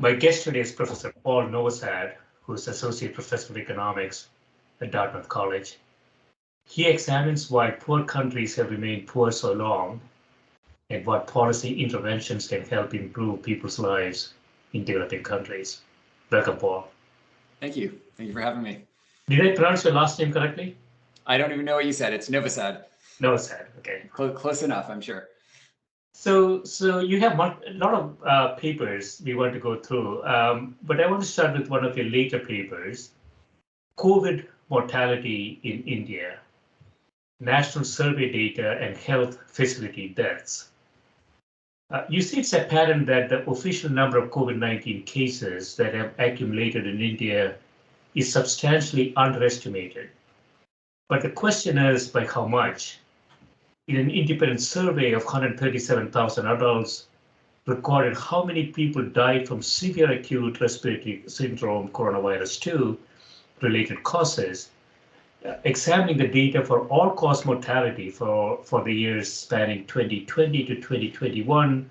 My guest today is Professor Paul Novosad, who is Associate Professor of Economics at Dartmouth College. He examines why poor countries have remained poor so long and what policy interventions can help improve people's lives in developing countries. Welcome, Paul. Thank you. Thank you for having me. Did I pronounce your last name correctly? I don't even know what you said. It's Novosad. Novosad, okay. Close enough, I'm sure. So you have a lot of papers we want to go through, but I want to start with one of your later papers, COVID mortality in India, national survey data and health facility deaths. You see it's apparent that the official number of COVID-19 cases that have accumulated in India is substantially underestimated. But the question is by how much? In an independent survey of 137,000 adults, recorded how many people died from severe acute respiratory syndrome, coronavirus 2 related causes. Examining the data for all-cause mortality for the years spanning 2020 to 2021,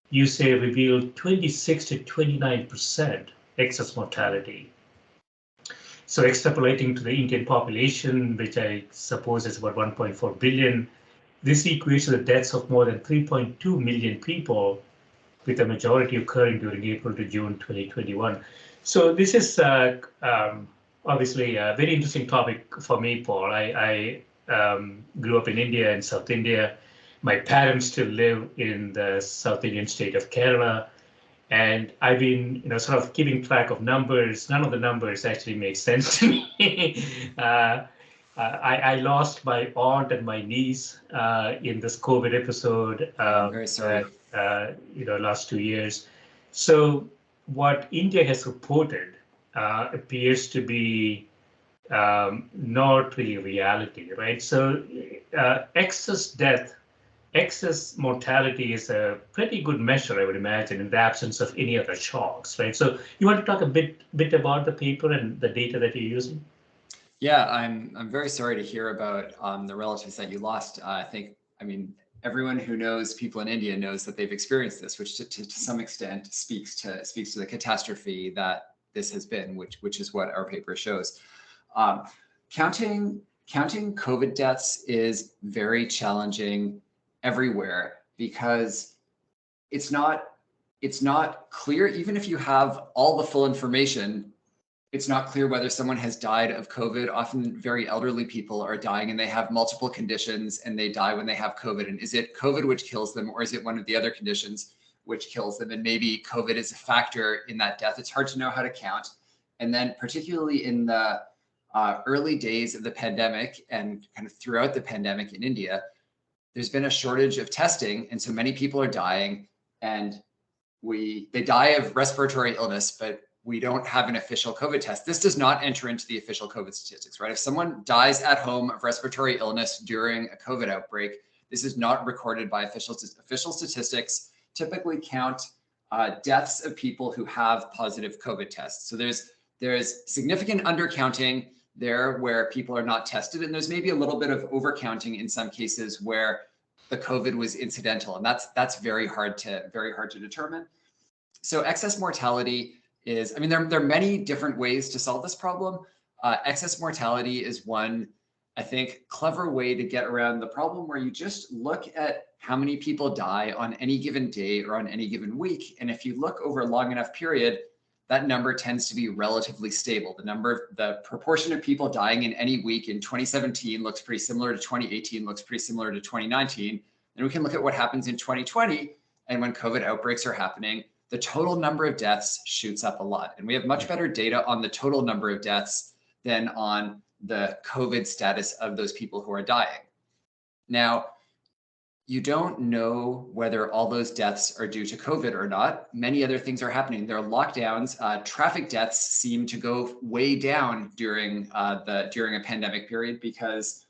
you say revealed 26 to 29% excess mortality. So extrapolating to the Indian population, which I suppose is about 1.4 billion, this equates to the deaths of more than 3.2 million people, with the majority occurring during April to June 2021. So this is obviously a very interesting topic for me, Paul. I grew up in India and South India. My parents still live in the South Indian state of Kerala. And I've been, sort of keeping track of numbers. None of the numbers actually make sense to me. I lost my aunt and my niece in this COVID episode. I'm very sorry. Last 2 years. So what India has reported appears to be not really reality, right? So excess mortality is a pretty good measure, I would imagine, in the absence of any other shocks, right? So you want to talk a bit about the paper and the data that you're using? Yeah, I'm very sorry to hear about the relatives that you lost. Everyone who knows people in India knows that they've experienced this, which to some extent speaks to the catastrophe that this has been, which is what our paper shows. Counting COVID deaths is very challenging everywhere because it's not clear, even if you have all the full information. It's not clear whether someone has died of COVID. Often very elderly people are dying and they have multiple conditions and they die when they have COVID. And is it COVID which kills them, or is it one of the other conditions which kills them? And maybe COVID is a factor in that death. It's hard to know how to count. And then particularly in the early days of the pandemic and kind of throughout the pandemic in India, there's been a shortage of testing. And so many people are dying and they die of respiratory illness, but we don't have an official COVID test. This does not enter into the official COVID statistics, right? If someone dies at home of respiratory illness during a COVID outbreak, this is not recorded by official statistics. Typically count deaths of people who have positive COVID tests. So there's significant undercounting there where people are not tested, and there's maybe a little bit of overcounting in some cases where the COVID was incidental, and that's very hard to determine. So excess mortality is, there are many different ways to solve this problem. Excess mortality is one, I think, clever way to get around the problem where you just look at how many people die on any given day or on any given week. And if you look over a long enough period, that number tends to be relatively stable. The proportion of people dying in any week in 2017 looks pretty similar to 2018, looks pretty similar to 2019. And we can look at what happens in 2020. And when COVID outbreaks are happening, the total number of deaths shoots up a lot. And we have much better data on the total number of deaths than on the COVID status of those people who are dying. Now, you don't know whether all those deaths are due to COVID or not. Many other things are happening. There are lockdowns. Traffic deaths seem to go way down during a pandemic period because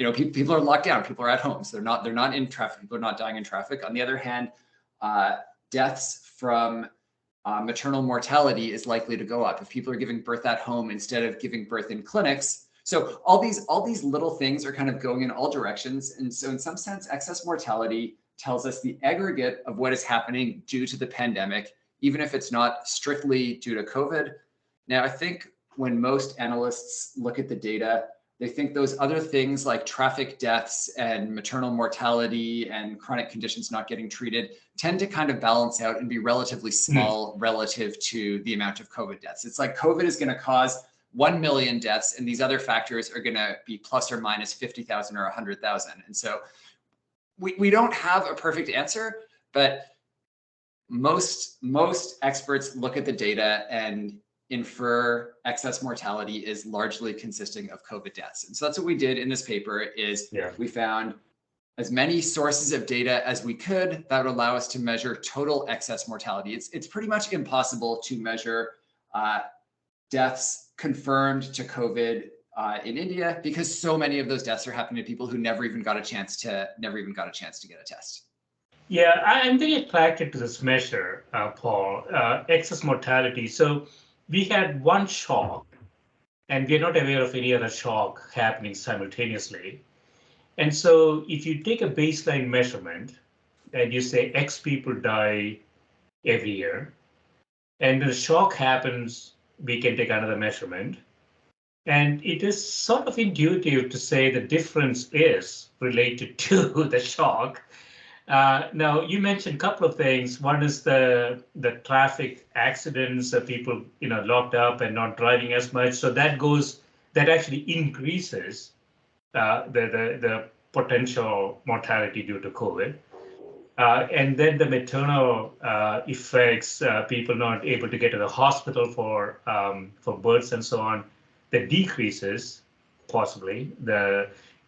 people are locked down. People are at home, so they're not in traffic. People are not dying in traffic. On the other hand, deaths from maternal mortality is likely to go up if people are giving birth at home instead of giving birth in clinics. So all these little things are kind of going in all directions. And so in some sense, excess mortality tells us the aggregate of what is happening due to the pandemic even if it's not strictly due to COVID. Now, I think when most analysts look at the data, they think those other things like traffic deaths and maternal mortality and chronic conditions not getting treated tend to kind of balance out and be relatively small relative to the amount of COVID deaths. It's like COVID is going to cause 1 million deaths, and these other factors are going to be plus or minus 50,000 or 100,000. And so we don't have a perfect answer, but most experts look at the data and infer excess mortality is largely consisting of COVID deaths. And so that's what we did in this paper is we found as many sources of data as we could that would allow us to measure total excess mortality. It's pretty much impossible to measure deaths confirmed to COVID in India because so many of those deaths are happening to people who never even got a chance to get a test. Yeah, I'm very attracted to this measure, Paul, excess mortality. So we had one shock, and we're not aware of any other shock happening simultaneously. And so if you take a baseline measurement and you say X people die every year, and the shock happens, we can take another measurement. And it is sort of intuitive to say the difference is related to the shock. Now, you mentioned a couple of things. One is the traffic accidents, people locked up and not driving as much. So that actually increases the potential mortality due to COVID. And then the maternal effects, people not able to get to the hospital for births and so on, that decreases possibly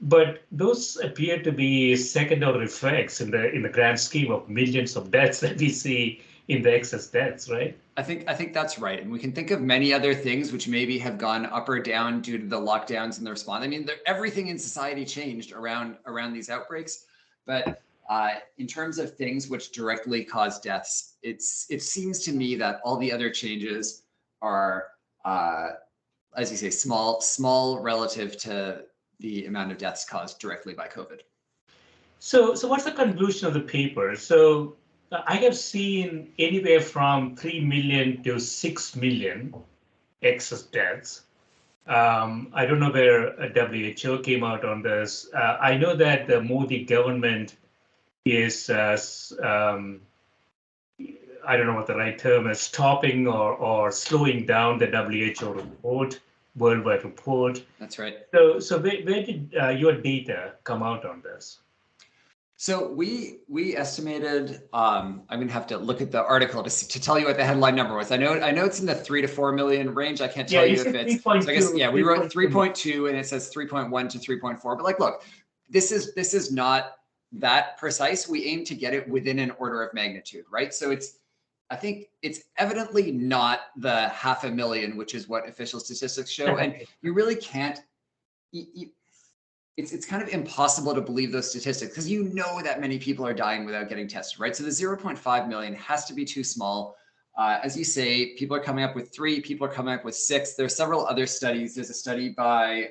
but those appear to be secondary effects in the grand scheme of millions of deaths that we see in the excess deaths, right? I think that's right. And we can think of many other things which maybe have gone up or down due to the lockdowns and the response. I mean, everything in society changed around these outbreaks. But in terms of things which directly cause deaths, it seems to me that all the other changes are, as you say, small relative to the amount of deaths caused directly by COVID. So what's the conclusion of the paper? So I have seen anywhere from 3 million to 6 million excess deaths. I don't know where WHO came out on this. I know that the Modi government is, I don't know what the right term is, stopping or slowing down the WHO report, worldwide report. That's right. So where did your data come out on this? So we estimated. I'm going to have to look at the article to tell you what the headline number was. I know it's in the 3 to 4 million range. I can't tell you if it's. So I guess we wrote 3.2 and it says 3.1 to 3.4. But like, look, this is not that precise. We aim to get it within an order of magnitude, right? So I think it's evidently not the 500,000, which is what official statistics show. And you really can't, it's kind of impossible to believe those statistics because you know that many people are dying without getting tested, right? So the 0.5 million has to be too small. As you say, people are coming up with 3, people are coming up with 6. There's several other studies. There's a study by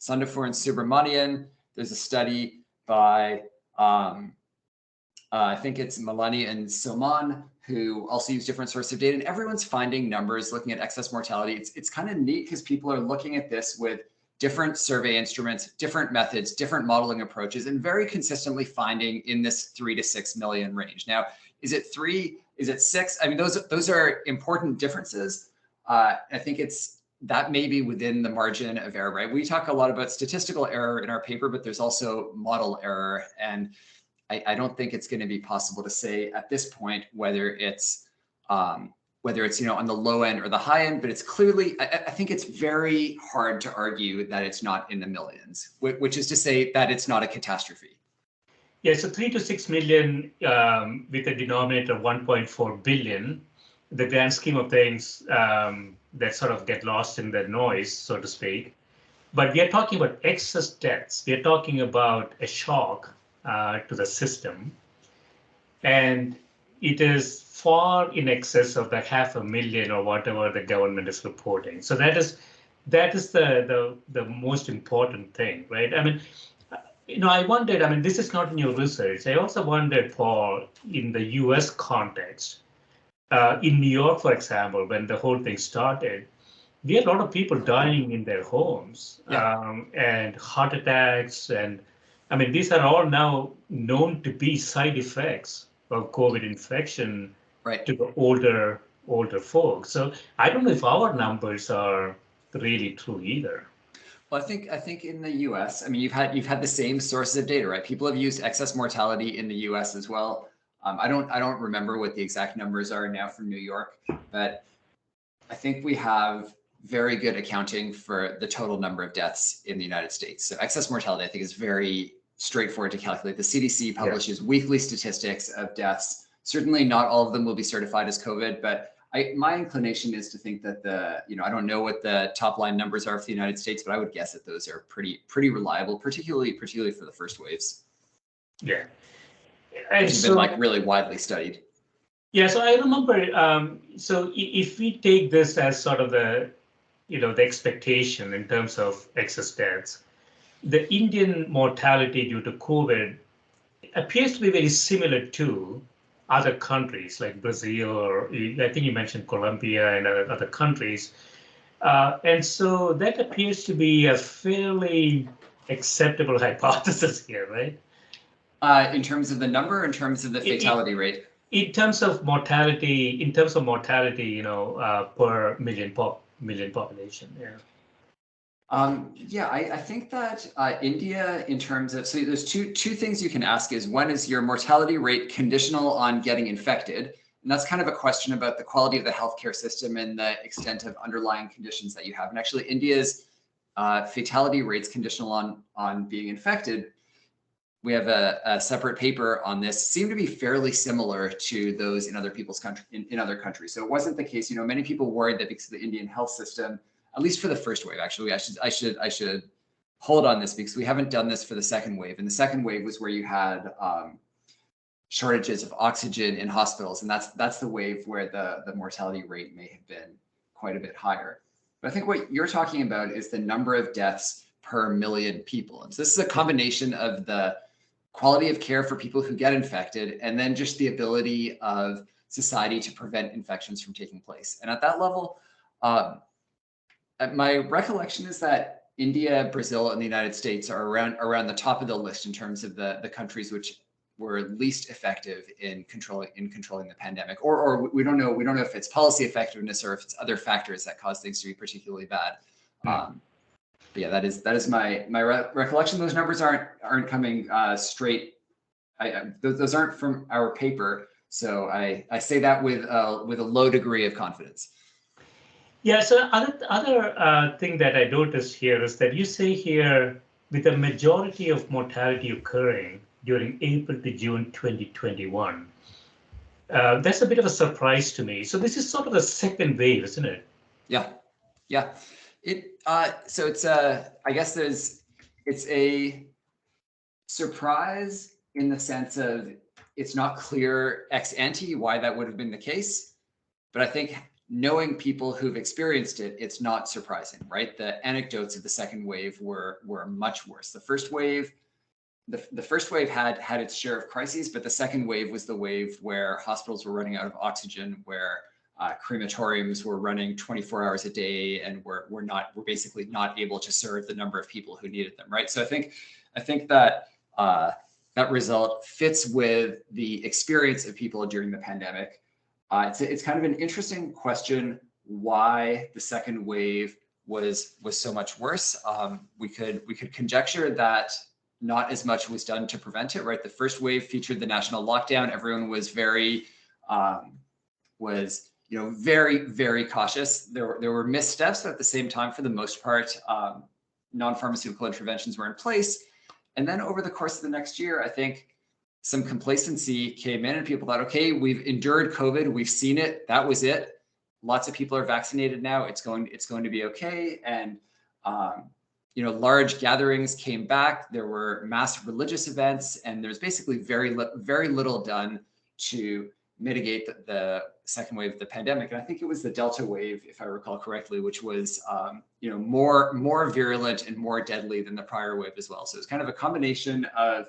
Sandafur and Subramanian. There's a study by, I think it's Malani and Soman, who also use different sources of data, and everyone's finding numbers looking at excess mortality. It's kind of neat because people are looking at this with different survey instruments, different methods, different modeling approaches, and very consistently finding in this 3 to 6 million range. Now, is it 3? Is it 6? I mean, those are important differences. I think that may be within the margin of error, right? We talk a lot about statistical error in our paper, but there's also model error, and I don't think it's going to be possible to say at this point whether it's on the low end or the high end, but it's clearly, I think it's very hard to argue that it's not in the millions, which is to say that it's not a catastrophe. Yeah, so 3 to 6 million with a denominator of 1.4 billion, the grand scheme of things that sort of get lost in the noise, so to speak. But we are talking about excess deaths. We are talking about a shock to the system. And it is far in excess of the 500,000 or whatever the government is reporting. So that is the most important thing, right? I mean, I wondered, I mean, this is not in your research. I also wondered, Paul, in the US context, In New York, for example, when the whole thing started, we had a lot of people dying in their homes, Yeah, and heart attacks. And I mean, these are all now known to be side effects of COVID infection right. to the older folks. So I don't know if our numbers are really true either. Well, I think in the U.S., I mean, you've had the same sources of data, right? People have used excess mortality in the U.S. as well. I don't remember what the exact numbers are now from New York, but I think we have very good accounting for the total number of deaths in the United States. So excess mortality, I think, is very straightforward to calculate. The CDC Yeah. publishes weekly statistics of deaths. Certainly not all of them will be certified as COVID, but my inclination is to think that I don't know what the top line numbers are for the United States, but I would guess that those are pretty reliable, particularly for the first waves, Yeah. And which have been so, like really widely studied. yeah, so I remember, so if we take this as sort of the expectation in terms of excess deaths, the Indian mortality due to COVID appears to be very similar to other countries like Brazil, or I think you mentioned Colombia and other countries. And so that appears to be a fairly acceptable hypothesis here, right? In terms of the number, in terms of the I- fatality rate. in terms of mortality, per million population. Yeah. Yeah, I think that India, in terms of, so there's two things you can ask is, when is your mortality rate conditional on getting infected? And that's kind of a question about the quality of the healthcare system and the extent of underlying conditions that you have. And actually, India's fatality rates conditional on being infected. We have a separate paper on this, seem to be fairly similar to those in other people's country in other countries. So it wasn't the case. Many people worried that because of the Indian health system, at least for the first wave, actually, I should hold on this because we haven't done this for the second wave. And the second wave was where you had shortages of oxygen in hospitals, and that's the wave where the mortality rate may have been quite a bit higher. But I think what you're talking about is the number of deaths per million people. And so this is a combination of the quality of care for people who get infected, and then just the ability of society to prevent infections from taking place. And at that level, my recollection is that India, Brazil, and the United States are around the top of the list in terms of the countries which were least effective in controlling the pandemic. Or we don't know if it's policy effectiveness or if it's other factors that cause things to be particularly bad. But yeah, that is my recollection. Those numbers aren't coming straight. Those aren't from our paper, so I say that with a low degree of confidence. Yeah, so other thing that I noticed here is that you say here, with the majority of mortality occurring during April to June 2021. That's a bit of a surprise to me. So this is sort of the second wave, isn't it? Yeah. So it's I guess it's a surprise in the sense of it's not clear ex ante why that would have been the case, but I think knowing people who've experienced it, it's not surprising, right? The anecdotes of the second wave were much worse. The first wave had its share of crises, but the second wave was the wave where hospitals were running out of oxygen, where crematoriums were running 24 hours a day, and were basically not able to serve the number of people who needed them, right? So I think that that result fits with the experience of people during the pandemic. It's kind of an interesting question why the second wave was so much worse. We could conjecture that not as much was done to prevent it, right? The first wave featured the national lockdown. Everyone was very very cautious. There were missteps, but at the same time, for the most part, non-pharmaceutical interventions were in place. And then over the course of the next year, I think some complacency came in, and people thought, okay, we've endured COVID, we've seen it, that was it. Lots of people are vaccinated now. It's going to be okay. And large gatherings came back. There were mass religious events, and there's basically very little done to mitigate the second wave of the pandemic. And I think it was the Delta wave, if I recall correctly, which was more virulent and more deadly than the prior wave as well. So it's kind of a combination of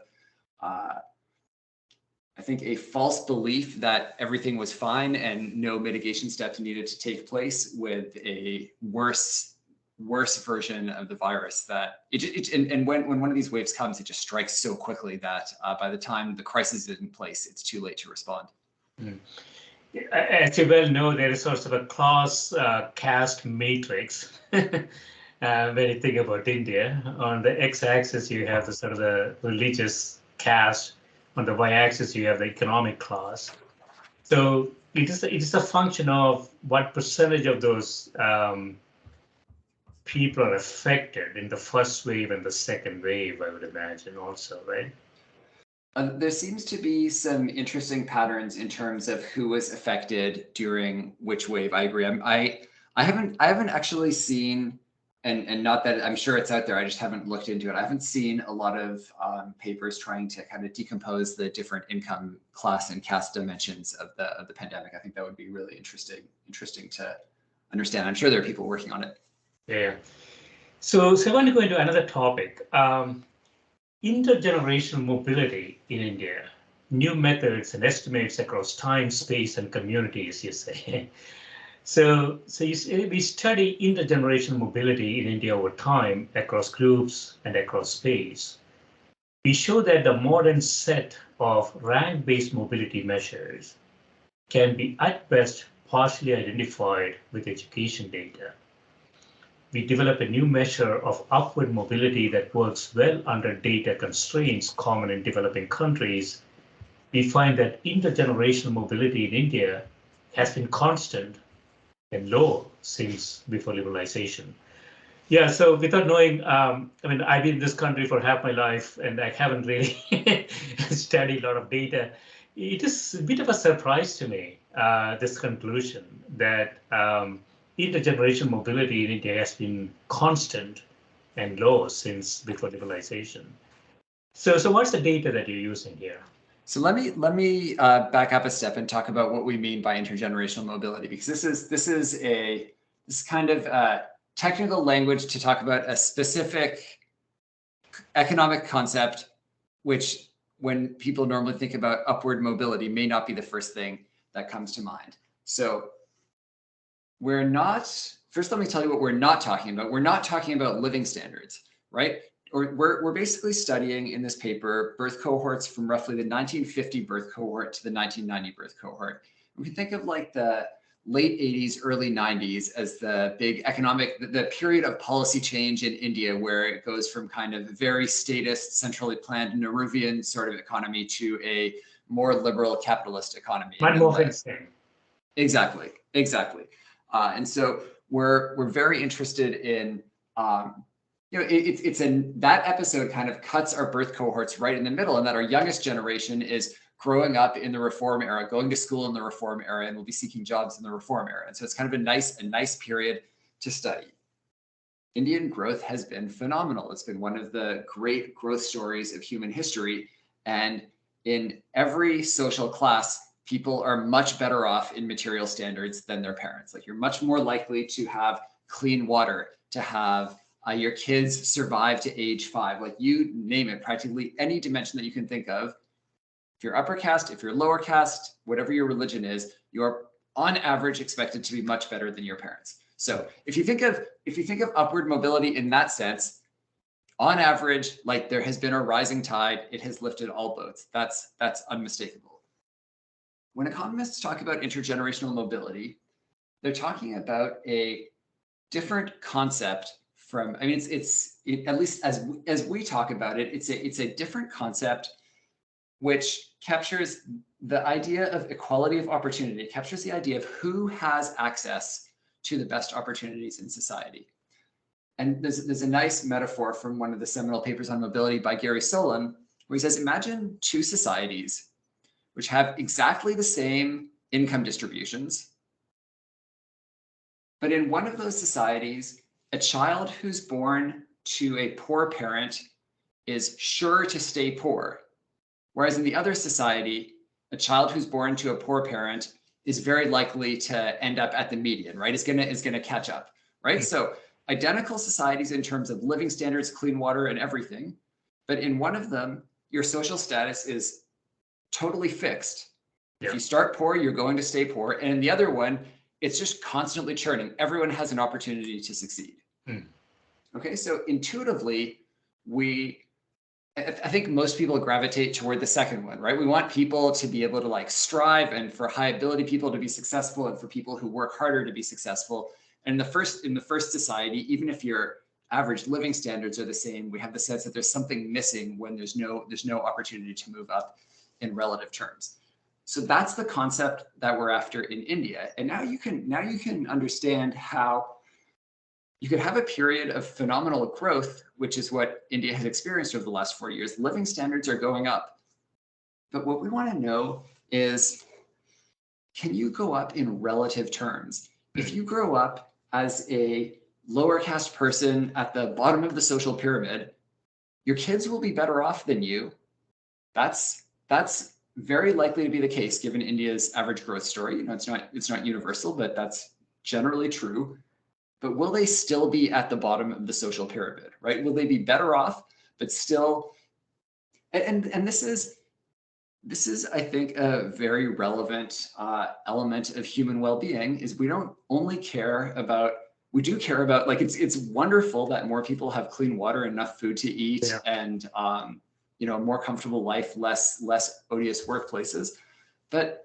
I think, a false belief that everything was fine and no mitigation steps needed to take place, with a worse version of the virus. That and when one of these waves comes, it just strikes so quickly that by the time the crisis is in place, it's too late to respond. Mm. As you well know, there is sort of a class caste matrix. When you think about India, on the x-axis you have the sort of the religious caste, on the y-axis you have the economic class. So it is a function of what percentage of those people are affected in the first wave and the second wave, I would imagine also, right? There seems to be some interesting patterns in terms of who was affected during which wave. I agree. I haven't actually seen, and not that I'm sure it's out there, I just haven't looked into it. I haven't seen a lot of papers trying to kind of decompose the different income class and caste dimensions of the pandemic. I think that would be really interesting to understand. I'm sure there are people working on it. Yeah. So I want to go into another topic. Intergenerational mobility in India, new methods and estimates across time, space, and communities, you say. So we study intergenerational mobility in India over time, across groups and across space. We show that the modern set of rank-based mobility measures can be at best partially identified with education data. We develop a new measure of upward mobility that works well under data constraints common in developing countries. We find that intergenerational mobility in India has been constant and low since before liberalization. Yeah, so without knowing, I mean, I've been in this country for half my life and I haven't really studied a lot of data. It is a bit of a surprise to me, this conclusion that intergenerational mobility in India has been constant and low since before liberalization. So what's the data that you're using here? So let me back up a step and talk about what we mean by intergenerational mobility, because this is kind of technical language to talk about a specific economic concept, which when people normally think about upward mobility may not be the first thing that comes to mind. So first let me tell you what we're not talking about. We're not talking about living standards, right? We're basically studying in this paper birth cohorts from roughly the 1950 birth cohort to the 1990 birth cohort. We can think of like the late 80s, early 90s as the big the period of policy change in India, where it goes from kind of very statist, centrally planned Nehruvian sort of economy to a more liberal capitalist economy. Exactly. And so we're very interested in, that episode kind of cuts our birth cohorts right in the middle, and that our youngest generation is growing up in the reform era, going to school in the reform era, and will be seeking jobs in the reform era. And so it's kind of a nice period to study. Indian growth has been phenomenal. It's been one of the great growth stories of human history. And in every social class, people are much better off in material standards than their parents. Like, you're much more likely to have clean water, to have your kids survive to age 5, like you name it, practically any dimension that you can think of. If you're upper caste, if you're lower caste, whatever your religion is, you're on average expected to be much better than your parents. So if you think of upward mobility in that sense, on average, like, there has been a rising tide, it has lifted all boats. That's unmistakable. When economists talk about intergenerational mobility, they're talking about a different concept from, I mean, it's at least as we talk about it, it's a different concept which captures the idea of equality of opportunity. It captures the idea of who has access to the best opportunities in society. And there's a nice metaphor from one of the seminal papers on mobility by Gary Solon, where he says, imagine two societies which have exactly the same income distributions, but in one of those societies, a child who's born to a poor parent is sure to stay poor. Whereas in the other society, a child who's born to a poor parent is very likely to end up at the median, right? Is gonna catch up, right? So identical societies in terms of living standards, clean water, and everything. But in one of them, your social status is totally fixed. Yeah. If you start poor, you're going to stay poor. And in the other one, it's just constantly churning. Everyone has an opportunity to succeed. Okay, so intuitively, I think most people gravitate toward the second one, right? We want people to be able to like strive, and for high ability people to be successful, and for people who work harder to be successful. And in the first society, even if your average living standards are the same, we have the sense that there's something missing when there's no opportunity to move up in relative terms. So that's the concept that we're after in India. And now you can understand how you could have a period of phenomenal growth, which is what India has experienced over the last 4 years. Living standards are going up. But what we want to know is, can you go up in relative terms? If you grow up as a lower caste person at the bottom of the social pyramid, your kids will be better off than you. That's very likely to be the case given India's average growth story. You know, it's not universal, but that's generally true. But will they still be at the bottom of the social pyramid, right? Will they be better off, but still? And this is, I think, a very relevant element of human well-being. Is we don't only care about, we do care about, like, it's wonderful that more people have clean water, enough food to eat, yeah, and you know, a more comfortable life, less odious workplaces. But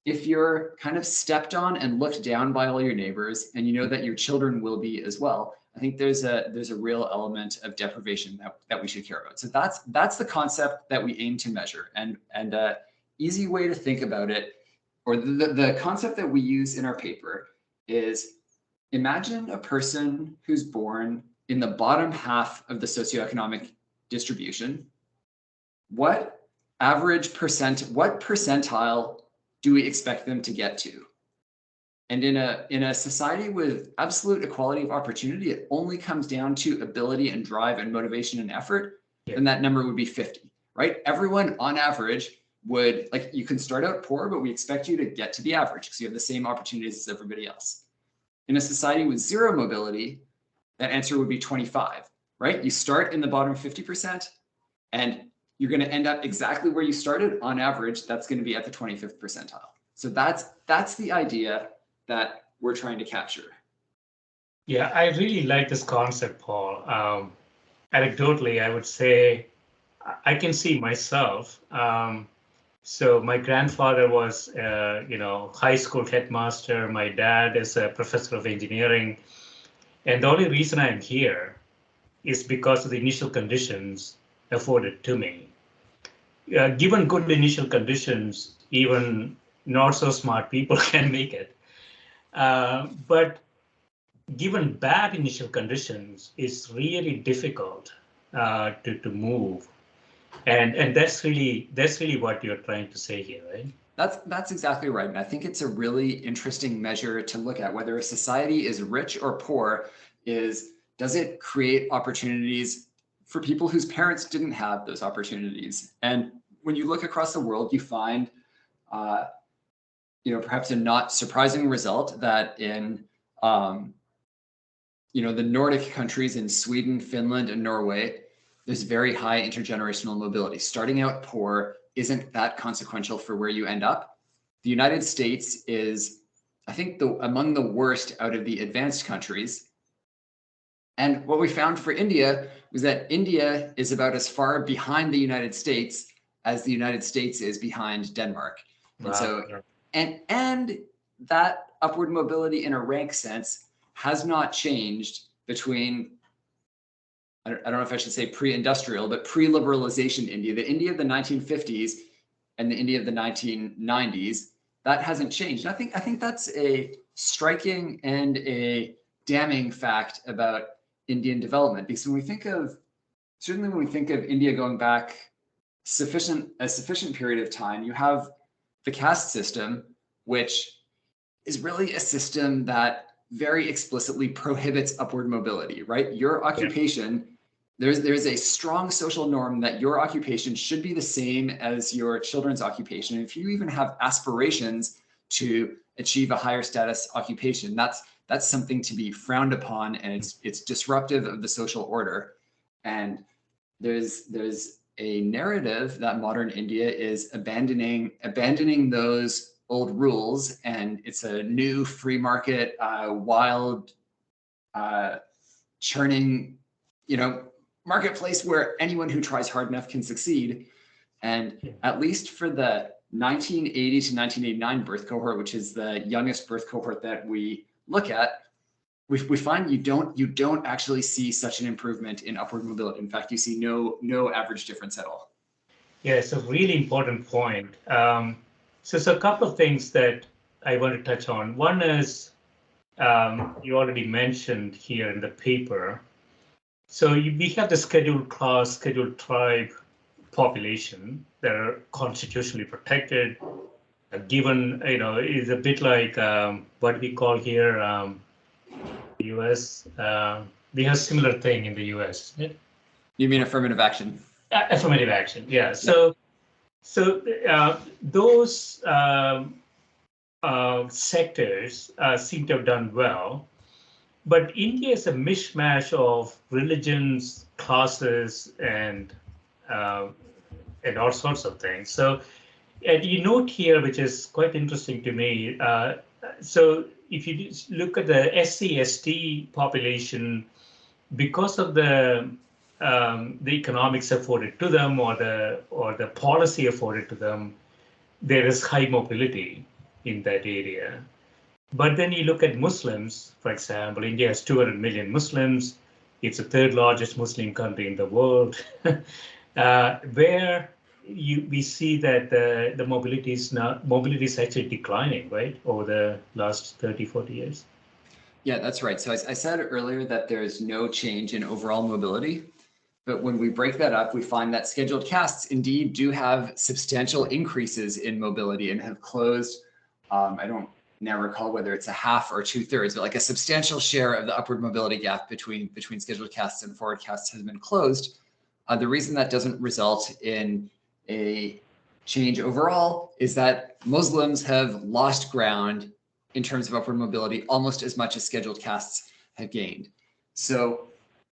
if you're kind of stepped on and looked down by all your neighbors, and you know that your children will be as well, I think there's a real element of deprivation that we should care about. So that's the concept that we aim to measure. And a easy way to think about it, or the concept that we use in our paper, is imagine a person who's born in the bottom half of the socioeconomic distribution. What percentile do we expect them to get to? And in a society with absolute equality of opportunity, it only comes down to ability and drive and motivation and effort, yeah, and that number would be 50, right? Everyone on average would, like, you can start out poor, but we expect you to get to the average because you have the same opportunities as everybody else. In a society with zero mobility, that answer would be 25, right? You start in the bottom 50%, and you're going to end up exactly where you started. On average, that's going to be at the 25th percentile. So that's the idea that we're trying to capture. Yeah, I really like this concept, Paul. Anecdotally, I would say I can see myself. So my grandfather was, high school headmaster. My dad is a professor of engineering. And the only reason I'm here is because of the initial conditions afforded to me. Given good initial conditions, even not so smart people can make it. But given bad initial conditions, it's really difficult to move. And that's really what you're trying to say here, right? That's exactly right. And I think it's a really interesting measure to look at whether a society is rich or poor. Does it create opportunities for people whose parents didn't have those opportunities? And when you look across the world, you find, perhaps a not surprising result that in, the Nordic countries, in Sweden, Finland, and Norway, there's very high intergenerational mobility. Starting out poor isn't that consequential for where you end up. The United States is, I think, among the worst out of the advanced countries. And what we found for India was that India is about as far behind the United States as the United States is behind Denmark. And wow. So, and that upward mobility in a rank sense has not changed between, I don't know if I should say pre-industrial, but pre-liberalization India, the India of the 1950s and the India of the 1990s. That hasn't changed. And I think that's a striking and a damning fact about Indian development, because when we think of India going back a sufficient period of time, you have the caste system, which is really a system that very explicitly prohibits upward mobility, right? Your occupation, there's a strong social norm that your occupation should be the same as your children's occupation. And if you even have aspirations to achieve a higher status occupation, that's something to be frowned upon, and it's disruptive of the social order. And there's a narrative that modern India is abandoning those old rules, and it's a new free market, wild, churning, marketplace where anyone who tries hard enough can succeed. And at least for the 1980 to 1989 birth cohort, which is the youngest birth cohort that we look at, we find you don't actually see such an improvement in upward mobility. In fact, you see no average difference at all. Yeah, it's a really important point. So a couple of things that I want to touch on. One is you already mentioned here in the paper. So we have the scheduled class, scheduled tribe population that are constitutionally protected. Given, is a bit like what we call here US. We have similar thing in the US, isn't it? You mean affirmative action? Affirmative action, yeah. So those sectors seem to have done well, but India is a mishmash of religions, classes, and all sorts of things. So, and you note here, which is quite interesting to me. So if you look at the SC/ST population, because of the economics afforded to them or the policy afforded to them, there is high mobility in that area. But then you look at Muslims, for example, India has 200 million Muslims. It's the third largest Muslim country in the world, where we see that the mobility is actually declining, right, over the last 30, 40 years. Yeah, that's right. So I said earlier that there's no change in overall mobility, but when we break that up, we find that scheduled castes indeed do have substantial increases in mobility and have closed, I don't now recall whether it's a half or 2/3, but like a substantial share of the upward mobility gap between scheduled castes and forward castes has been closed. The reason that doesn't result in a change overall is that Muslims have lost ground in terms of upward mobility almost as much as scheduled castes have gained. So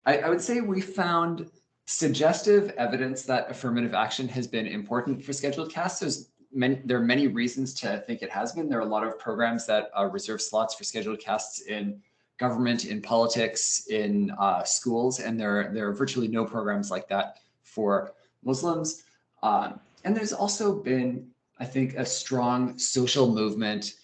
I would say we found suggestive evidence that affirmative action has been important for scheduled castes. There are many reasons to think it has been. There are a lot of programs that reserve slots for scheduled castes in government, in politics, in schools, and there are virtually no programs like that for Muslims. And there's also been, I think, a strong social movement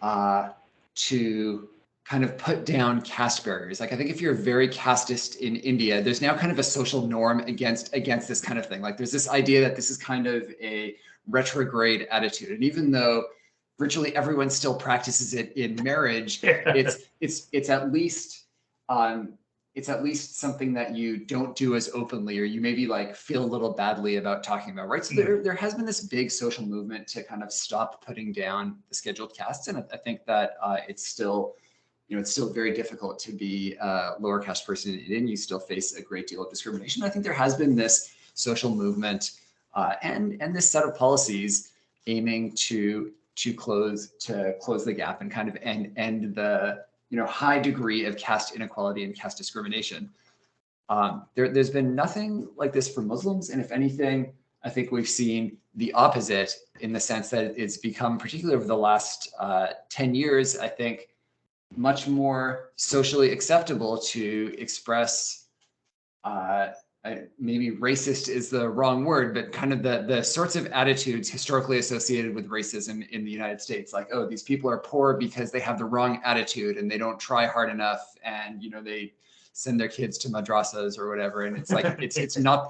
to kind of put down caste barriers. Like, I think if you're very casteist in India, there's now kind of a social norm against this kind of thing. Like, there's this idea that this is kind of a retrograde attitude. And even though virtually everyone still practices it in marriage, it's at least something that you don't do as openly, or you maybe like feel a little badly about talking about, right? So there has been this big social movement to kind of stop putting down the scheduled castes, and I think that it's still very difficult to be a lower caste person in India. You still face a great deal of discrimination. I think there has been this social movement and this set of policies aiming to close the gap and kind of end the high degree of caste inequality and caste discrimination. There's been nothing like this for Muslims, and if anything, I think we've seen the opposite in the sense that it's become, particularly over the last 10 years, I think, much more socially acceptable to express, maybe racist is the wrong word, but kind of the sorts of attitudes historically associated with racism in the United States. Like, oh, these people are poor because they have the wrong attitude and they don't try hard enough, and they send their kids to madrasas or whatever. And it's like, it's not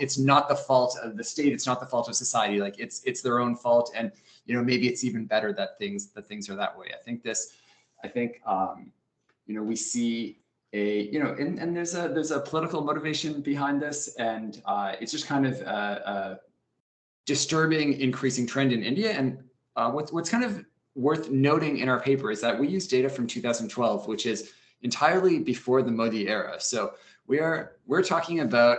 the fault of the state. It's not the fault of society. Like, it's their own fault. And, maybe it's even better that things are that way. I think we see and there's a political motivation behind this, and it's just kind of a disturbing increasing trend in India. And what's kind of worth noting in our paper is that we use data from 2012, which is entirely before the Modi era. So we're talking about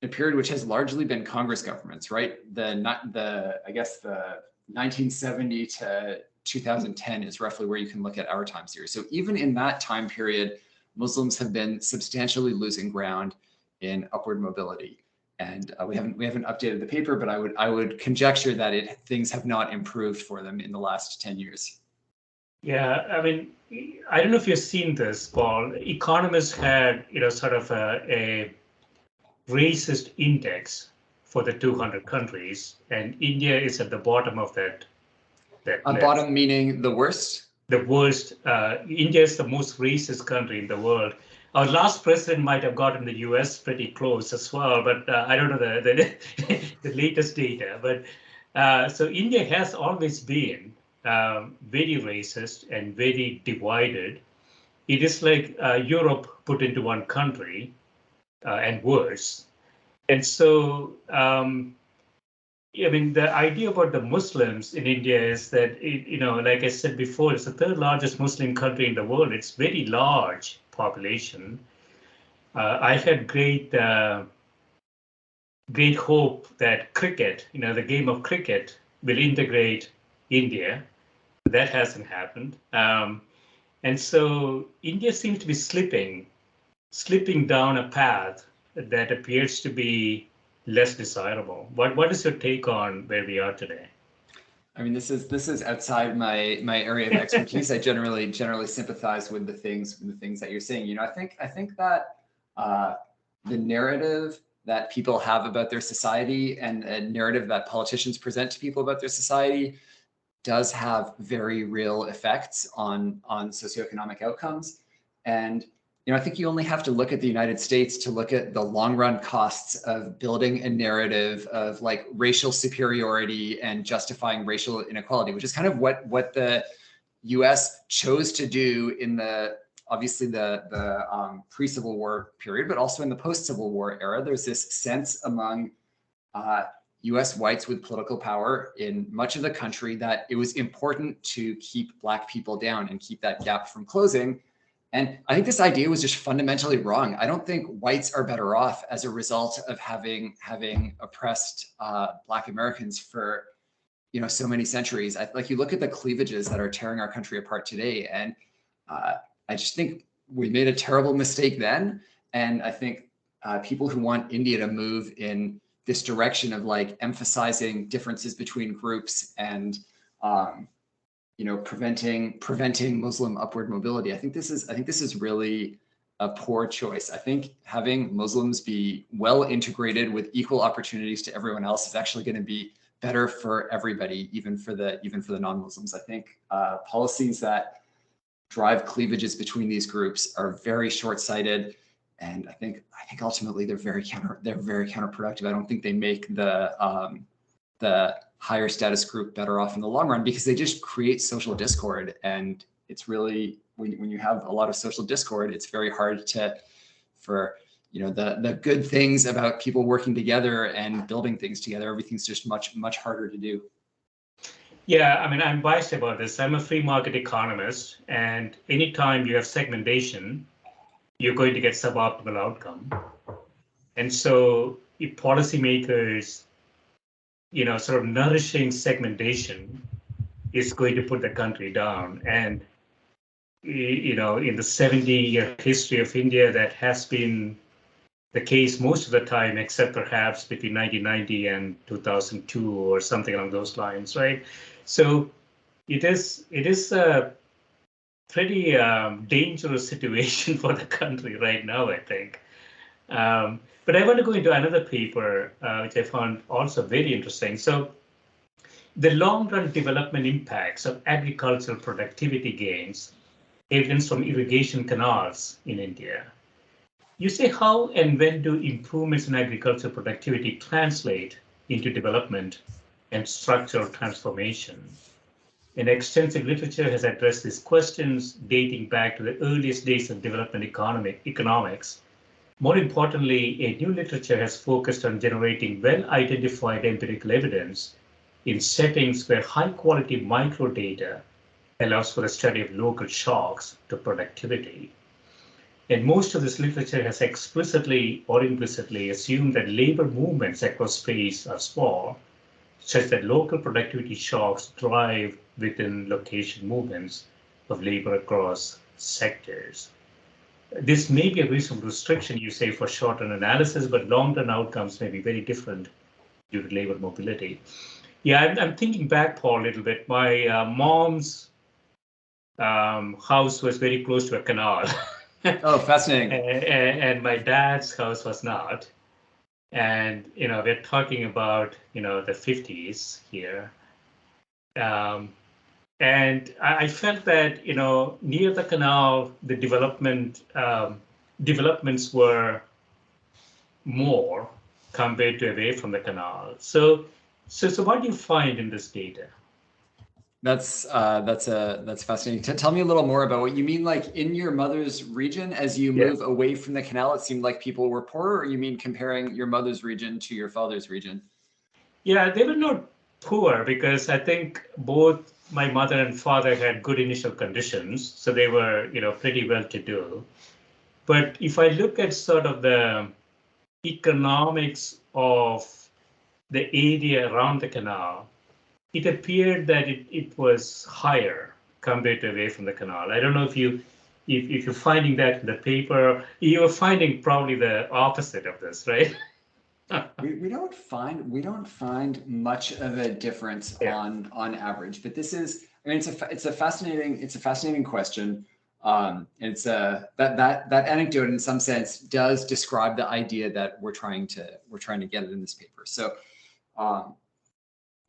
a period which has largely been Congress governments, right? I guess the 1970 to 2010 is roughly where you can look at our time series. So even in that time period, Muslims have been substantially losing ground in upward mobility. And we haven't updated the paper, but I would conjecture that things have not improved for them in the last 10 years. Yeah, I mean, I don't know if you've seen this, Paul. Economists had, sort of a racist index for the 200 countries, and India is at the bottom of that list. Bottom meaning the worst? The worst. India is the most racist country in the world. Our last president might have gotten the US pretty close as well, but I don't know the latest data. But so India has always been very racist and very divided. It is like Europe put into one country and worse. And so, I mean, the idea about the Muslims in India is that, like I said before, it's the third largest Muslim country in the world. It's very large population. I had great hope that cricket, the game of cricket, will integrate India. That hasn't happened. And so India seems to be slipping down a path that appears to be less desirable. What is your take on where we are today? I mean, this is outside my area of expertise. I generally sympathize with the things that you're saying. I think that the narrative that people have about their society and a narrative that politicians present to people about their society does have very real effects on socioeconomic outcomes. And I think you only have to look at the United States to look at the long run costs of building a narrative of like racial superiority and justifying racial inequality, which is kind of what the US chose to do in obviously the pre-Civil War period, but also in the post-Civil War era. There's this sense among US whites with political power in much of the country that it was important to keep Black people down and keep that gap from closing. And I think this idea was just fundamentally wrong. I don't think whites are better off as a result of having oppressed Black Americans for so many centuries. Like you look at the cleavages that are tearing our country apart today, and I just think we made a terrible mistake then. And I think people who want India to move in this direction of like emphasizing differences between groups and preventing Muslim upward mobility. I think this is really a poor choice. I think having Muslims be well integrated with equal opportunities to everyone else is actually going to be better for everybody, even for the non-Muslims. I think policies that drive cleavages between these groups are very short-sighted, and I think ultimately they're very counterproductive. I don't think they make the higher status group better off in the long run, because they just create social discord. And it's really, when you have a lot of social discord, it's very hard for the good things about people working together and building things together. Everything's just much harder to do. Yeah, I mean, I'm biased about this. I'm a free market economist, and anytime you have segmentation, you're going to get suboptimal outcome. And so if policymakers sort of nourishing segmentation is going to put the country down. And, in the 70-year history of India, that has been the case most of the time, except perhaps between 1990 and 2002 or something along those lines, right? So it is a pretty dangerous situation for the country right now, I think. But I want to go into another paper, which I found also very interesting. So the long-run development impacts of agricultural productivity gains, evidence from irrigation canals in India. You say, how and when do improvements in agricultural productivity translate into development and structural transformation? An extensive literature has addressed these questions dating back to the earliest days of development economics. More importantly, a new literature has focused on generating well-identified empirical evidence in settings where high-quality microdata allows for the study of local shocks to productivity. And most of this literature has explicitly or implicitly assumed that labor movements across space are small, such that local productivity shocks thrive within location movements of labor across sectors. this may be a reasonable restriction, you say, for short-term analysis, but long-term outcomes may be very different due to labor mobility. Yeah, I'm thinking back, Paul, a little bit. My mom's house was very close to a canal. Oh, fascinating. And my dad's house was not. And, we're talking about, the 50s here. And I felt that, near the canal, the developments were more compared to away from the canal. So what do you find in this data? That's fascinating. Tell me a little more about what you mean, like in your mother's region, as you move away from the canal, it seemed like people were poorer, or you mean comparing your mother's region to your father's region? Yeah, they were not poor because I think both my mother and father had good initial conditions, so they were, pretty well to do. But if I look at sort of the economics of the area around the canal, it appeared that it was higher compared to away from the canal. I don't know if you're finding that in the paper. You're finding probably the opposite of this, right? we don't find much of a difference on average, but this is, I mean, it's a fascinating question. It's that anecdote in some sense does describe the idea that we're trying to get it in this paper. So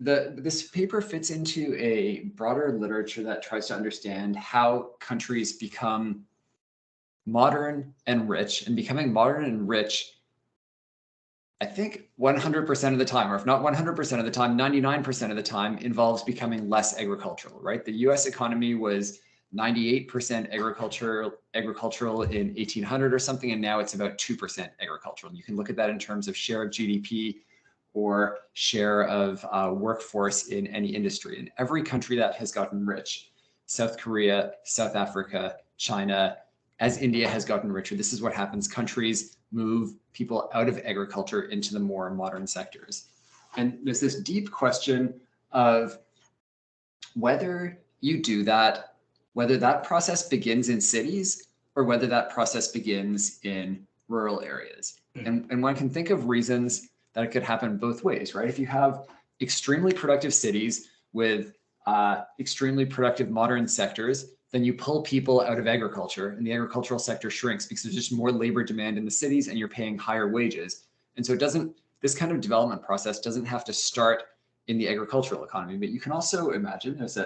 this paper fits into a broader literature that tries to understand how countries become modern and rich, and becoming modern and rich, I think 100% of the time, or if not 100% of the time, 99% of the time involves becoming less agricultural, right? The US economy was 98% agricultural in 1800 or something, and now it's about 2% agricultural. And you can look at that in terms of share of GDP or share of workforce in any industry. And every country that has gotten rich, South Korea, South Africa, China, as India has gotten richer, this is what happens. Countries move people out of agriculture into the more modern sectors. And there's this deep question of whether you do that, whether that process begins in cities or whether that process begins in rural areas. And one can think of reasons that it could happen both ways, right? If you have extremely productive cities with extremely productive modern sectors, then you pull people out of agriculture and the agricultural sector shrinks because there's just more labor demand in the cities and you're paying higher wages. And so this kind of development process doesn't have to start in the agricultural economy, but you can also imagine there's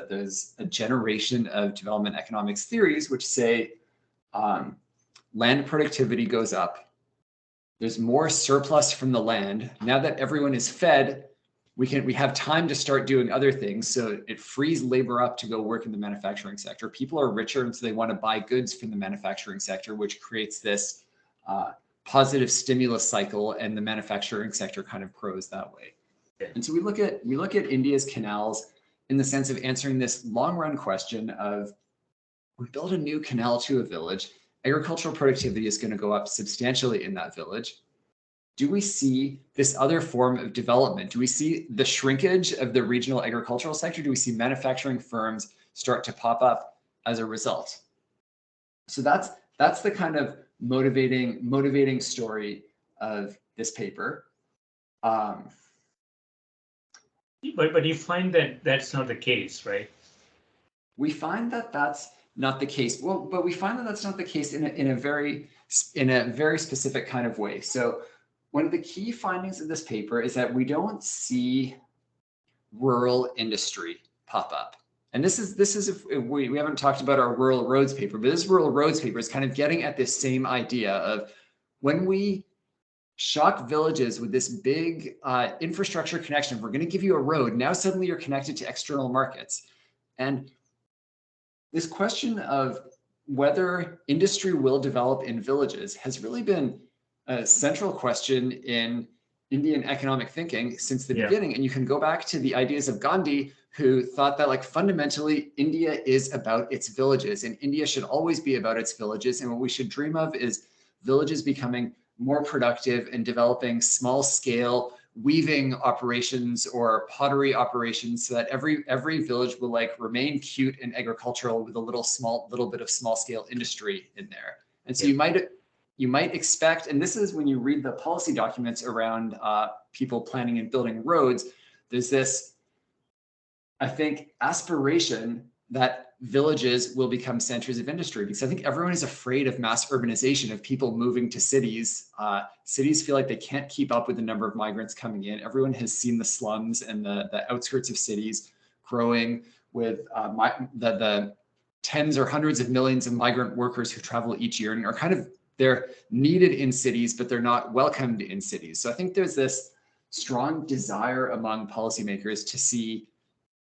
a generation of development economics theories which say land productivity goes up. There's more surplus from the land. Now that everyone is fed, we have time to start doing other things. So it frees labor up to go work in the manufacturing sector. People are richer, and so they want to buy goods from the manufacturing sector, which creates this positive stimulus cycle, and the manufacturing sector kind of grows that way. And so we look at India's canals in the sense of answering this long run question of, we build a new canal to a village, agricultural productivity is going to go up substantially in that village. Do we see this other form of development? Do we see the shrinkage of the regional agricultural sector? Do we see manufacturing firms start to pop up as a result? So that's the kind of motivating story of this paper. But you find that that's not the case, right? We find that that's not the case. Well, but we find that that's not the case in a very specific kind of way. So one of the key findings of this paper is that we don't see rural industry pop up. And this is if we haven't talked about our rural roads paper, but this rural roads paper is kind of getting at this same idea of, when we shock villages with this big infrastructure connection, we're going to give you a road, now suddenly you're connected to external markets. And this question of whether industry will develop in villages has really been a central question in Indian economic thinking since the beginning. And you can go back to the ideas of Gandhi, who thought that, like, fundamentally India is about its villages, and India should always be about its villages. And what we should dream of is villages becoming more productive and developing small scale weaving operations or pottery operations, so that every village will, like, remain cute and agricultural with a little bit of small scale industry in there. And so you might expect, and this is when you read the policy documents around people planning and building roads, there's this, I think, aspiration that villages will become centers of industry, because I think everyone is afraid of mass urbanization, of people moving to cities. Cities feel like they can't keep up with the number of migrants coming in. Everyone has seen the slums and the outskirts of cities growing with the tens or hundreds of millions of migrant workers who travel each year and are kind of, they're needed in cities, but they're not welcomed in cities. So I think there's this strong desire among policymakers to see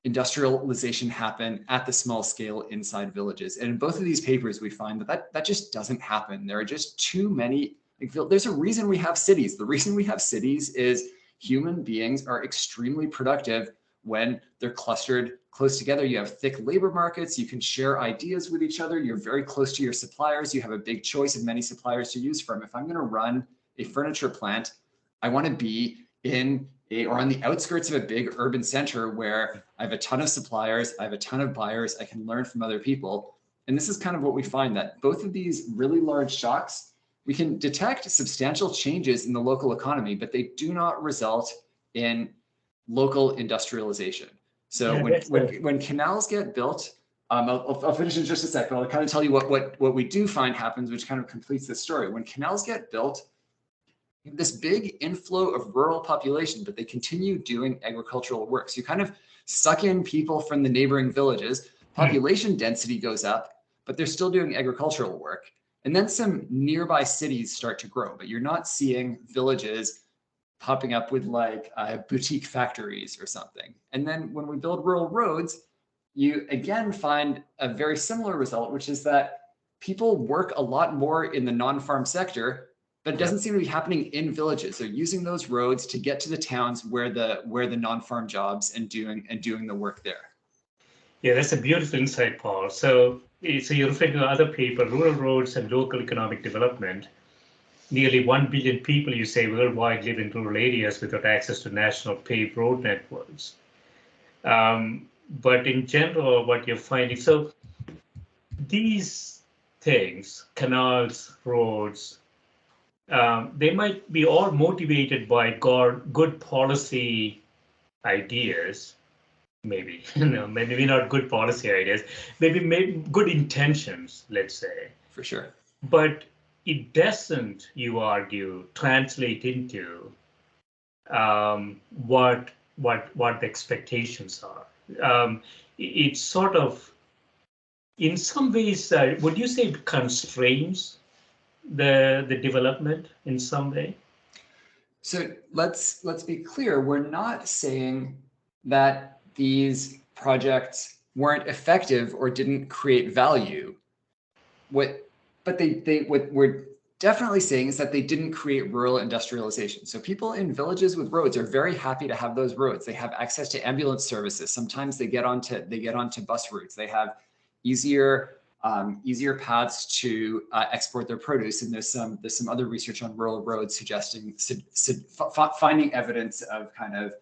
industrialization happen at the small scale inside villages. And in both of these papers, we find that just doesn't happen. There are just too many, there's a reason we have cities. The reason we have cities is human beings are extremely productive when they're clustered close together. You have thick labor markets, you can share ideas with each other, you're very close to your suppliers, you have a big choice of many suppliers to use from. If I'm gonna run a furniture plant, I wanna be in or on the outskirts of a big urban center where I have a ton of suppliers, I have a ton of buyers, I can learn from other people. And this is kind of what we find, that both of these really large shocks, we can detect substantial changes in the local economy, but they do not result in local industrialization. So when canals get built, I'll finish in just a sec, but I'll kind of tell you what we do find happens, which kind of completes this story. When canals get built, this big inflow of rural population, but they continue doing agricultural work. So you kind of suck in people from the neighboring villages, population density goes up, but they're still doing agricultural work. And then some nearby cities start to grow, but you're not seeing villages popping up with like boutique factories or something. And then when we build rural roads, you again find a very similar result, which is that people work a lot more in the non-farm sector, but it doesn't seem to be happening in villages. They're using those roads to get to the towns where the non-farm jobs and doing the work there. Yeah, that's a beautiful insight, Paul. So you're referring to other paper, Rural Roads and Local Economic Development. Nearly 1 billion people, you say, worldwide live in rural areas without access to national paved road networks. But in general, what you're finding, so these things, canals, roads, they might be all motivated by good policy ideas, maybe, maybe not good policy ideas, maybe good intentions, let's say. For sure. But it doesn't, you argue, translate into what the expectations are. It's sort of, in some ways, would you say it constrains the development in some way? So let's be clear. We're not saying that these projects weren't effective or didn't create value. What we're definitely saying is that they didn't create rural industrialization. So people in villages with roads are very happy to have those roads. They have access to ambulance services. Sometimes they get onto bus routes. They have easier paths to export their produce. And there's some other research on rural roads suggesting finding evidence of kind of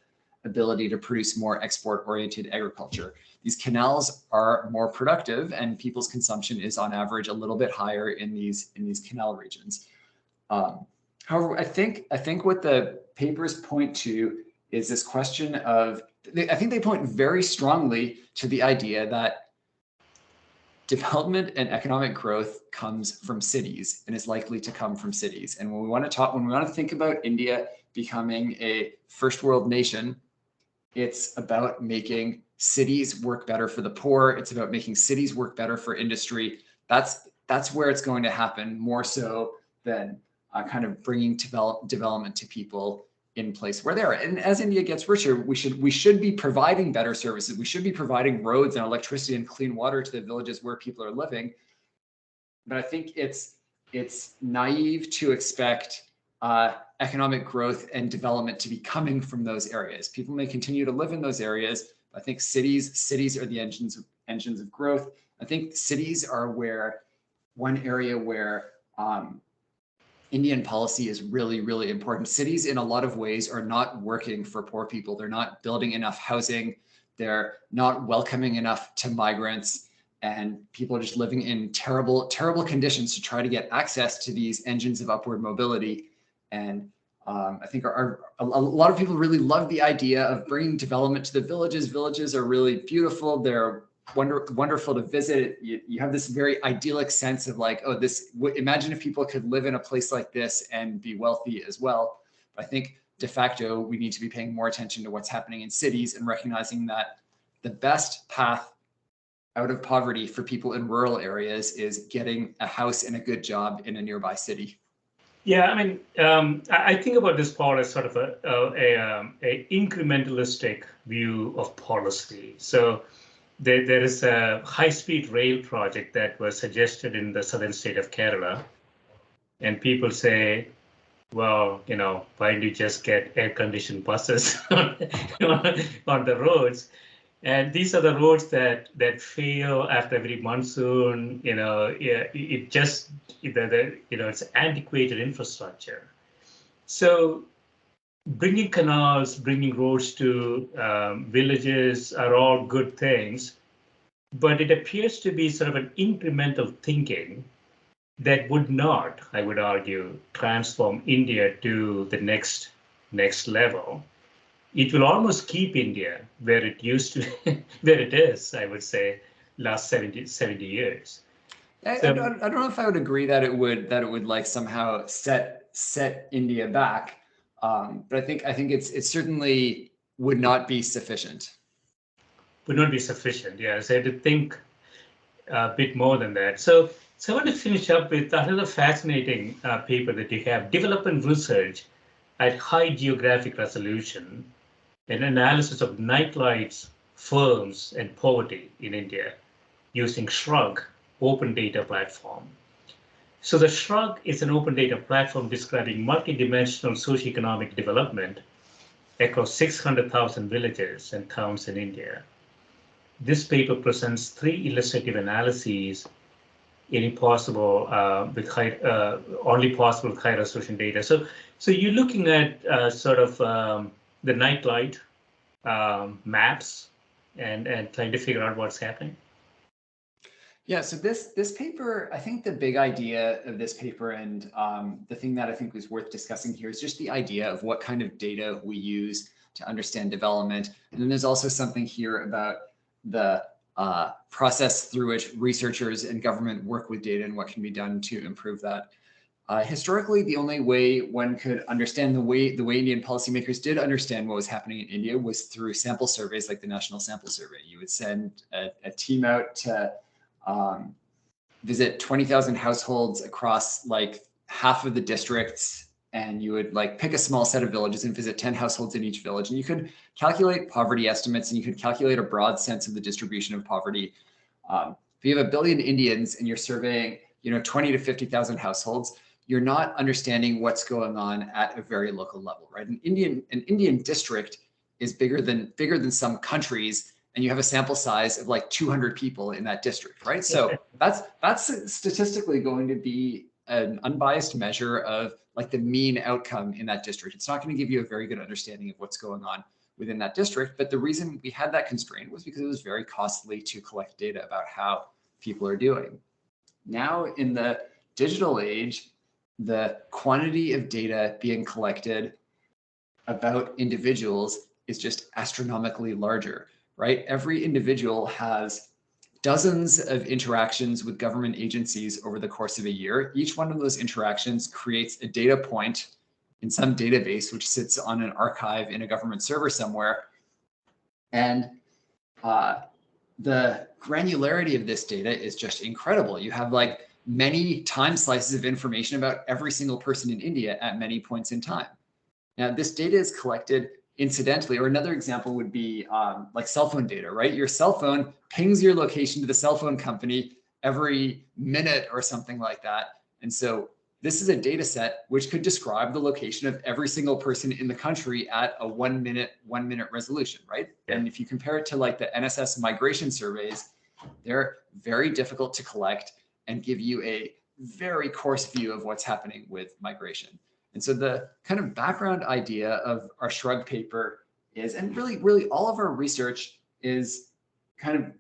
ability to produce more export-oriented agriculture. These canals are more productive, and people's consumption is on average a little bit higher in these canal regions. However, I think what the papers point to is this question of, I think they point very strongly to the idea that development and economic growth comes from cities and is likely to come from cities. And when we want to think about India becoming a first world nation, it's about making cities work better for the poor. It's about making cities work better for industry. That's where it's going to happen, more so than kind of bringing development to people in place where they are. And as India gets richer, we should be providing better services. We should be providing roads and electricity and clean water to the villages where people are living. But I think it's naive to expect economic growth and development to be coming from those areas. People may continue to live in those areas. I think cities are the engines of growth. I think cities are one area where Indian policy is really, really important. Cities in a lot of ways are not working for poor people. They're not building enough housing. They're not welcoming enough to migrants. and people are just living in terrible, terrible conditions to try to get access to these engines of upward mobility. And I think a lot of people really love the idea of bringing development to the villages. Villages are really beautiful. They're wonderful to visit. You have this very idyllic sense of like, oh, imagine if people could live in a place like this and be wealthy as well. But I think de facto, we need to be paying more attention to what's happening in cities and recognizing that the best path out of poverty for people in rural areas is getting a house and a good job in a nearby city. Yeah, I mean, I think about this, Paul, as sort of a incrementalistic view of policy. So there is a high-speed rail project that was suggested in the southern state of Kerala, and people say, well, why don't you just get air-conditioned buses on the roads? And these are the roads that fail after every monsoon. It's antiquated infrastructure. So bringing canals, bringing roads to villages are all good things, but it appears to be sort of an incremental thinking that would not, I would argue, transform India to the next level. It will almost keep India where it used to, where it is, I would say, last 70 years. I don't know if I would agree that it would like somehow set India back, but I think it certainly would not be sufficient. Would not be sufficient, yeah. So I had to think a bit more than that. So I want to finish up with another fascinating paper that you have, Development Research at High Geographic Resolution, an analysis of nightlights, firms, and poverty in India using SHRUG, Open Data Platform. So the SHRUG is an open data platform describing multidimensional socioeconomic development across 600,000 villages and towns in India. This paper presents 3 illustrative analyses only possible with high resolution data. So you're looking at sort of the nightlight maps and trying to figure out what's happening. Yeah, so this paper, I think the big idea of this paper and the thing that I think was worth discussing here is just the idea of what kind of data we use to understand development. And then there's also something here about the process through which researchers and government work with data and what can be done to improve that. Historically, the only way one could understand the way Indian policymakers did understand what was happening in India was through sample surveys like the National Sample Survey. You would send a team out to visit 20,000 households across like half of the districts, and you would like pick a small set of villages and visit 10 households in each village. And you could calculate poverty estimates, and you could calculate a broad sense of the distribution of poverty. If you have 1 billion Indians and you're surveying, 20 to 50,000 households, you're not understanding what's going on at a very local level, right? An Indian district is bigger than some countries, and you have a sample size of like 200 people in that district, right? So that's statistically going to be an unbiased measure of like the mean outcome in that district. It's not going to give you a very good understanding of what's going on within that district. But the reason we had that constraint was because it was very costly to collect data about how people are doing. Now in the digital age, the quantity of data being collected about individuals is just astronomically larger, right? Every individual has dozens of interactions with government agencies over the course of a year. Each one of those interactions creates a data point in some database, which sits on an archive in a government server somewhere. And the granularity of this data is just incredible. You have like many time slices of information about every single person in India at many points in time. Now, this data is collected incidentally, or another example would be like cell phone data, right? Your cell phone pings your location to the cell phone company every minute or something like that. And so this is a data set which could describe the location of every single person in the country at a 1 minute resolution, right? Yeah. And if you compare it to like the NSS migration surveys, they're very difficult to collect and give you a very coarse view of what's happening with migration. And so the kind of background idea of our SHRUG paper is, and really all of our research is kind of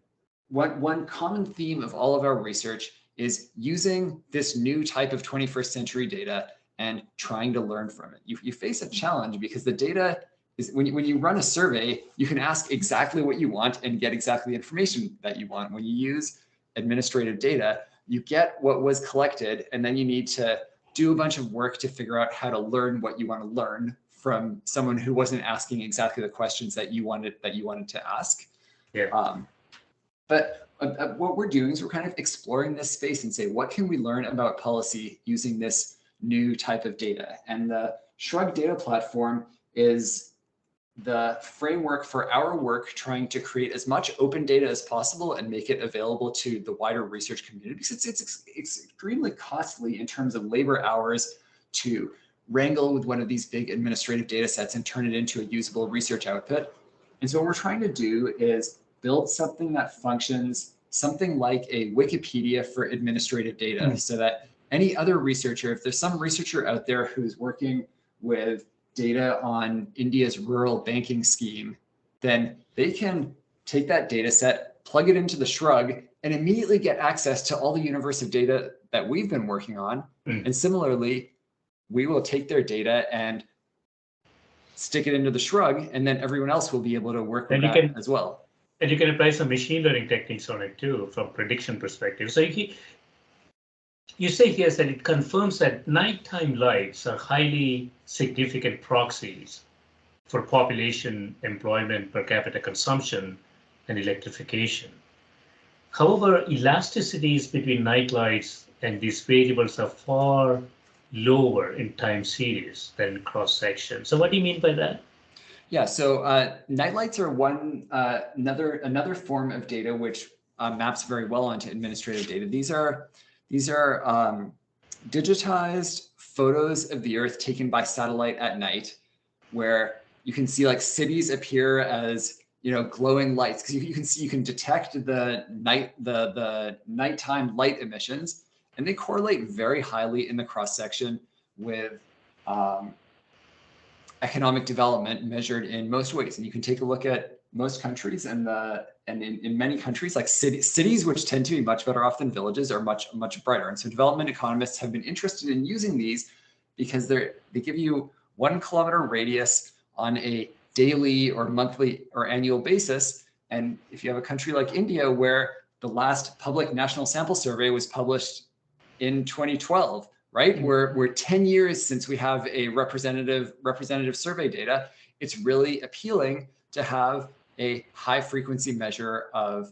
one common theme of all of our research is using this new type of 21st century data and trying to learn from it. You face a challenge because the data is, when you run a survey, you can ask exactly what you want and get exactly the information that you want. When you use administrative data, you get what was collected, and then you need to do a bunch of work to figure out how to learn what you want to learn from someone who wasn't asking exactly the questions that you wanted to ask. Yeah. But what we're doing is we're kind of exploring this space and say, what can we learn about policy using this new type of data? And the SHRUG data platform is the framework for our work trying to create as much open data as possible and make it available to the wider research community, because it's extremely costly in terms of labor hours to wrangle with one of these big administrative data sets and turn it into a usable research output. And so what we're trying to do is build something that functions something like a Wikipedia for administrative data, so that any other researcher, if there's some researcher out there who's working with data on India's rural banking scheme, then they can take that data set, plug it into the SHRUG, and immediately get access to all the universe of data that we've been working on. And similarly, we will take their data and stick it into the SHRUG, and then everyone else will be able to work with that as well. And you can apply some machine learning techniques on it too, from prediction perspective. So you say here that it confirms that nighttime lights are highly significant proxies for population, employment, per capita consumption, and electrification. However, elasticities between night lights and these variables are far lower in time series than cross section. So what do you mean by that? Yeah, so nightlights are another form of data which maps very well onto administrative data. These are digitized photos of the Earth taken by satellite at night, where you can see like cities appear as glowing lights, because you can detect the nighttime light emissions, and they correlate very highly in the cross section with economic development measured in most ways. And you can take a look at most countries, and in many countries, like cities, which tend to be much better off than villages, are much brighter. And so development economists have been interested in using these because they give you 1 kilometer radius on a daily or monthly or annual basis. And if you have a country like India, where the last public national sample survey was published in 2012, right? We're 10 years since we have a representative survey data. It's really appealing to have a high frequency measure of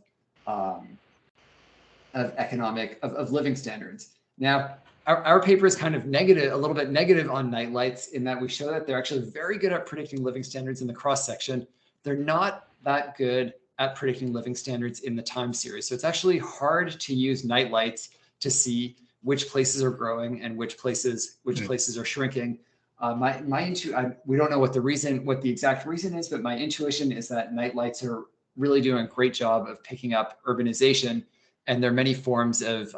living standards. Now, our paper is kind of negative, a little bit negative on nightlights, in that we show that they're actually very good at predicting living standards in the cross section. They're not that good at predicting living standards in the time series. So it's actually hard to use nightlights to see which places are growing and which places are shrinking. We don't know what the exact reason is, but my intuition is that nightlights are really doing a great job of picking up urbanization, and there are many forms of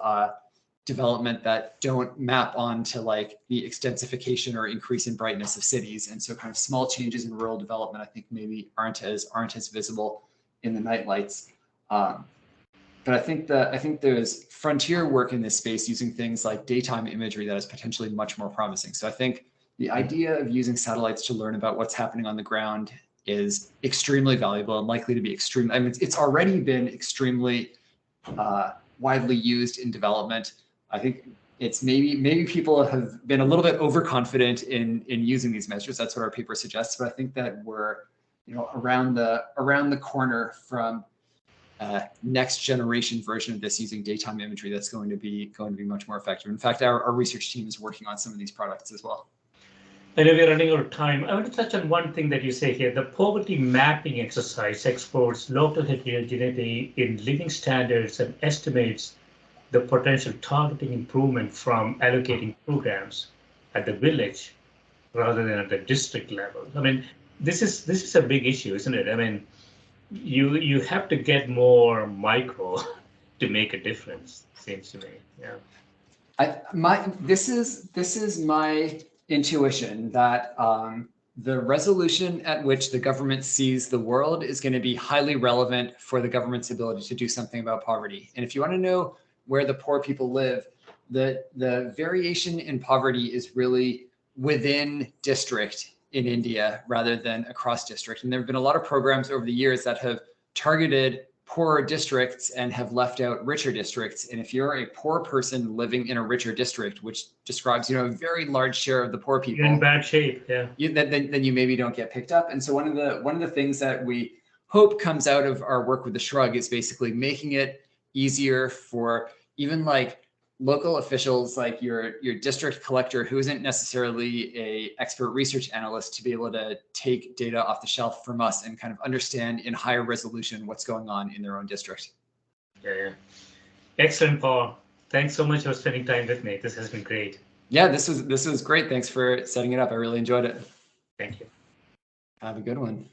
development that don't map onto like the extensification or increase in brightness of cities, and so kind of small changes in rural development, I think, maybe aren't as visible in the nightlights. But I think there's frontier work in this space using things like daytime imagery that is potentially much more promising. So I think the idea of using satellites to learn about what's happening on the ground is extremely valuable and likely to be it's already been extremely widely used in development. I think it's maybe people have been a little bit overconfident in using these measures. That's what our paper suggests. But I think that we're around the corner from next generation version of this using daytime imagery that's going to be much more effective. In fact, our research team is working on some of these products as well. I know we're running out of time. I want to touch on one thing that you say here. The poverty mapping exercise explores local heterogeneity in living standards and estimates the potential targeting improvement from allocating programs at the village rather than at the district level. I mean, this is a big issue, isn't it? I mean, you have to get more micro to make a difference, seems to me. Yeah. This is my intuition that the resolution at which the government sees the world is going to be highly relevant for the government's ability to do something about poverty. And if you want to know where the poor people live, the variation in poverty is really within district in India rather than across district. And there have been a lot of programs over the years that have targeted poorer districts and have left out richer districts. And if you're a poor person living in a richer district, which describes, a very large share of the poor people, you're in bad shape, yeah. Then you maybe don't get picked up. And so one of the things that we hope comes out of our work with the SHRUG is basically making it easier for even like local officials, like your district collector, who isn't necessarily a expert research analyst, to be able to take data off the shelf from us and kind of understand in higher resolution what's going on in their own district. Yeah. Excellent, Paul. Thanks so much for spending time with me. This has been great. Yeah, this was great. Thanks for setting it up. I really enjoyed it. Thank you. Have a good one.